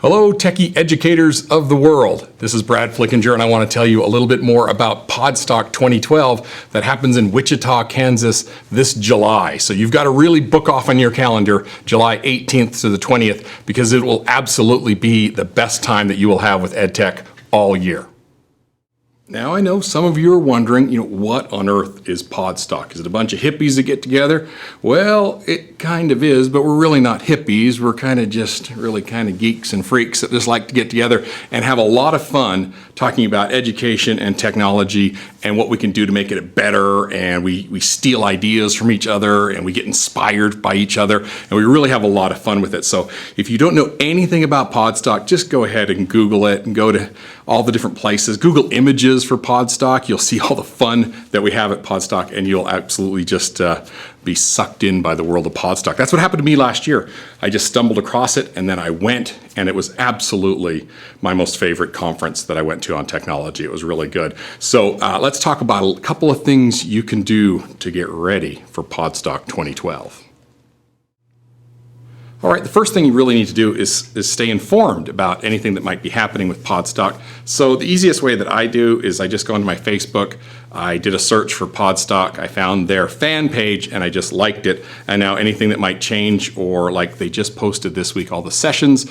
Hello, techie educators of the world. This is Brad Flickinger, and I want to tell you a little bit more about Podstock 2012 that happens in Wichita, Kansas this July. So you've got to really book off on your calendar July 18th to the 20th because it will absolutely be the best time that you will have with EdTech all year. Now I know some of you are wondering, what on earth is Podstock? Is it a bunch of hippies that get together? Well, it kind of is, but we're really not hippies. We're kind of just really kind of geeks and freaks that just like to get together and have a lot of fun talking about education and technology and what we can do to make it better. And we steal ideas from each other and we get inspired by each other. And we really have a lot of fun with it. So if you don't know anything about Podstock, just go ahead and Google it and go to all the different places. Google images for Podstock. You'll see all the fun that we have at Podstock, and you'll absolutely just be sucked in by the world of Podstock. That's what happened to me last year. I just stumbled across it, and then I went, and it was absolutely my most favorite conference that I went to on technology. It was really good. So let's talk about a couple of things you can do to get ready for Podstock 2012. All right, the first thing you really need to do is stay informed about anything that might be happening with Podstock. So the easiest way that I do is I just go into my Facebook, I did a search for Podstock, I found their fan page and I just liked it. And now anything that might change, or like they just posted this week all the sessions,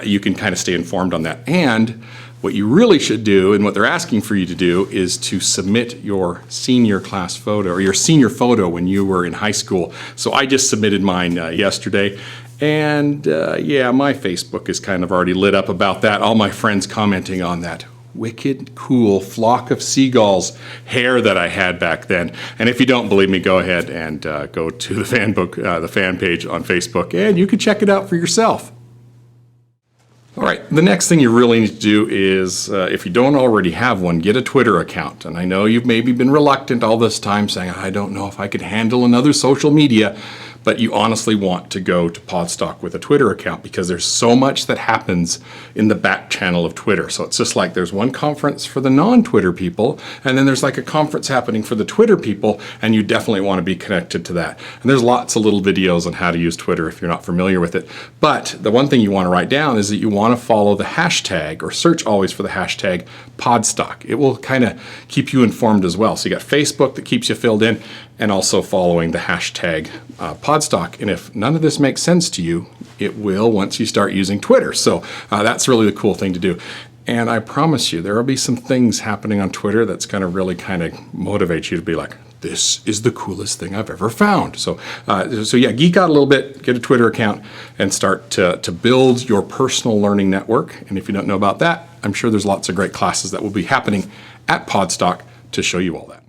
you can kind of stay informed on that. And what you really should do, and what they're asking for you to do, is to submit your senior class photo or your senior photo when you were in high school. So I just submitted mine yesterday. And yeah, my Facebook is kind of already lit up about that. All my friends commenting on that wicked cool flock of seagulls hair that I had back then. And if you don't believe me, go ahead and go to the fan page on Facebook, and you can check it out for yourself. All right, the next thing you really need to do is, if you don't already have one, get a Twitter account. And I know you've maybe been reluctant all this time saying, I don't know if I could handle another social media, but you honestly want to go to Podstock with a Twitter account because there's so much that happens in the back channel of Twitter. So it's just like there's one conference for the non-Twitter people, and then there's like a conference happening for the Twitter people, and you definitely want to be connected to that. And there's lots of little videos on how to use Twitter if you're not familiar with it. But the one thing you want to write down is that you want to follow the hashtag, or search always for the hashtag Podstock. It will kind of keep you informed as well. So you got Facebook that keeps you filled in, and also following the hashtag Podstock. And if none of this makes sense to you, it will once you start using Twitter. So that's really the cool thing to do. And I promise you, there will be some things happening on Twitter that's going to really kind of motivate you to be like, this is the coolest thing I've ever found. So yeah, geek out a little bit, get a Twitter account, and start to build your personal learning network. And if you don't know about that, I'm sure there's lots of great classes that will be happening at Podstock to show you all that.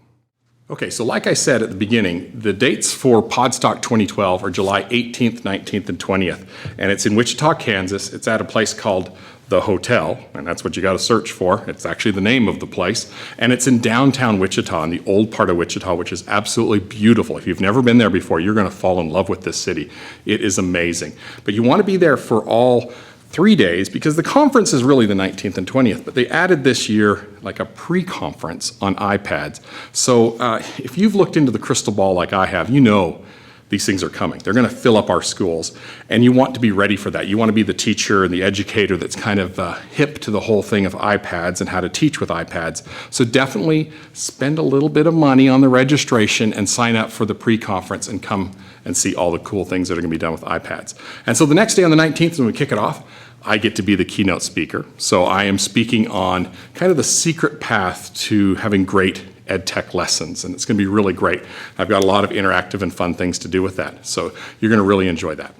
Okay, so like I said at the beginning, the dates for Podstock 2012 are July 18th, 19th, and 20th. And it's in Wichita, Kansas. It's at a place called The Hotel, and that's what you got to search for. It's actually the name of the place. And it's in downtown Wichita, in the old part of Wichita, which is absolutely beautiful. If you've never been there before, you're going to fall in love with this city. It is amazing. But you want to be there for all 3 days, because the conference is really the 19th and 20th, but they added this year like a pre-conference on iPads. So if you've looked into the crystal ball like I have, you know these things are coming. They're going to fill up our schools, and you want to be ready for that. You want to be the teacher and the educator that's kind of hip to the whole thing of iPads and how to teach with iPads. So definitely spend a little bit of money on the registration and sign up for the pre-conference and come and see all the cool things that are going to be done with iPads. And so the next day on the 19th, when we kick it off, I get to be the keynote speaker. So I am speaking on kind of the secret path to having great EdTech lessons, and it's going to be really great. I've got a lot of interactive and fun things to do with that, so you're going to really enjoy that.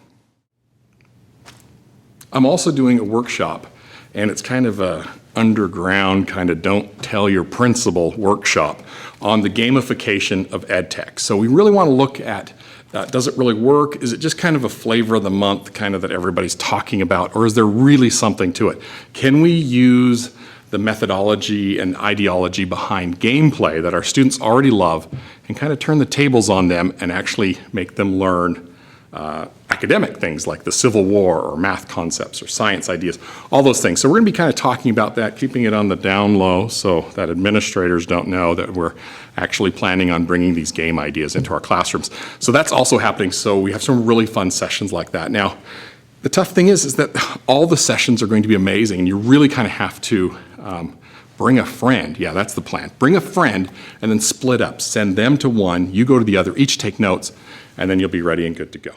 I'm also doing a workshop, and it's kind of a underground kind of don't tell your principal workshop on the gamification of EdTech. So we really want to look at does it really work? Is it just kind of a flavor of the month kind of that everybody's talking about, or is there really something to it? Can we use the methodology and ideology behind gameplay that our students already love and kind of turn the tables on them and actually make them learn academic things like the Civil War or math concepts or science ideas, all those things. So we're going to be kind of talking about that, keeping it on the down low so that administrators don't know that we're actually planning on bringing these game ideas into our classrooms. So that's also happening. So we have some really fun sessions like that. Now, The tough thing is that all the sessions are going to be amazing, and you really kind of have to bring a friend. Yeah, that's the plan. Bring a friend and then split up. Send them to one, you go to the other, each take notes, and then you'll be ready and good to go.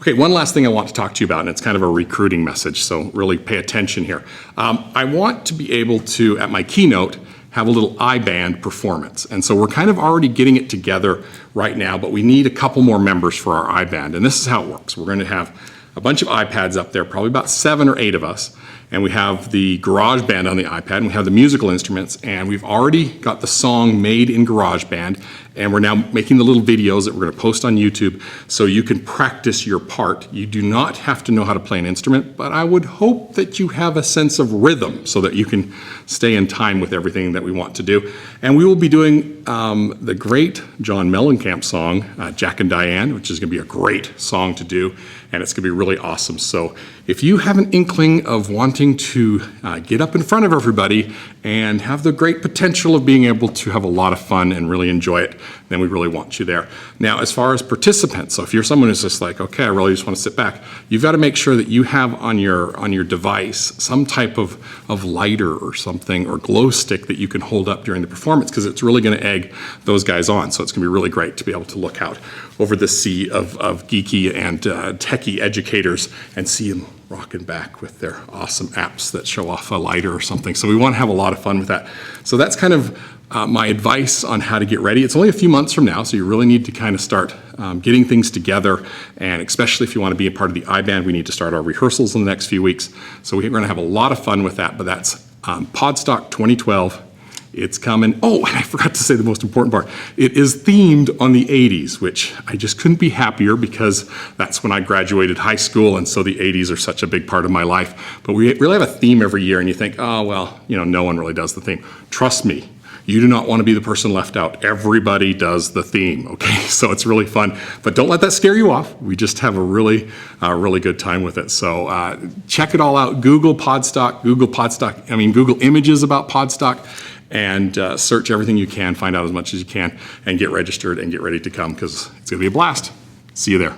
Okay, one last thing I want to talk to you about, and it's kind of a recruiting message, so really pay attention here. I want to be able to, at my keynote, have a little iBand performance. And so we're kind of already getting it together right now, but we need a couple more members for our iBand. And this is how it works. We're going to have a bunch of iPads up there, probably about 7 or 8 of us. And we have the GarageBand on the iPad, and we have the musical instruments, and we've already got the song made in GarageBand, and we're now making the little videos that we're going to post on YouTube so you can practice your part. You do not have to know how to play an instrument, but I would hope that you have a sense of rhythm so that you can stay in time with everything that we want to do. And we will be doing the great John Mellencamp song, Jack and Diane, which is going to be a great song to do, and it's going to be really awesome. So if you have an inkling of wanting to get up in front of everybody and have the great potential of being able to have a lot of fun and really enjoy it, then we really want you there. Now, as far as participants, so if you're someone who's just like, okay, I really just want to sit back, you've got to make sure that you have on your device some type of lighter or something, or glow stick that you can hold up during the performance, because it's really going to egg those guys on. So it's going to be really great to be able to look out over the sea of geeky and techie educators and see them rocking back with their awesome apps that show off a lighter or something. So we want to have a lot of fun with that. So that's kind of my advice on how to get ready. It's only a few months from now, so you really need to kind of start getting things together, and especially if you want to be a part of the iBand, we need to start our rehearsals in the next few weeks. So we're going to have a lot of fun with that, but that's Podstock 2012. It's coming. Oh, and I forgot to say the most important part. It is themed on the 80s, which I just couldn't be happier, because that's when I graduated high school, and so the 80s are such a big part of my life. But we really have a theme every year, and you think, oh, well, no one really does the theme. Trust me, you do not want to be the person left out. Everybody does the theme, okay? So it's really fun. But don't let that scare you off. We just have a really good time with it. So check it all out. Google images about Podstock, and search everything you can, find out as much as you can, and get registered and get ready to come, because it's going to be a blast. See you there.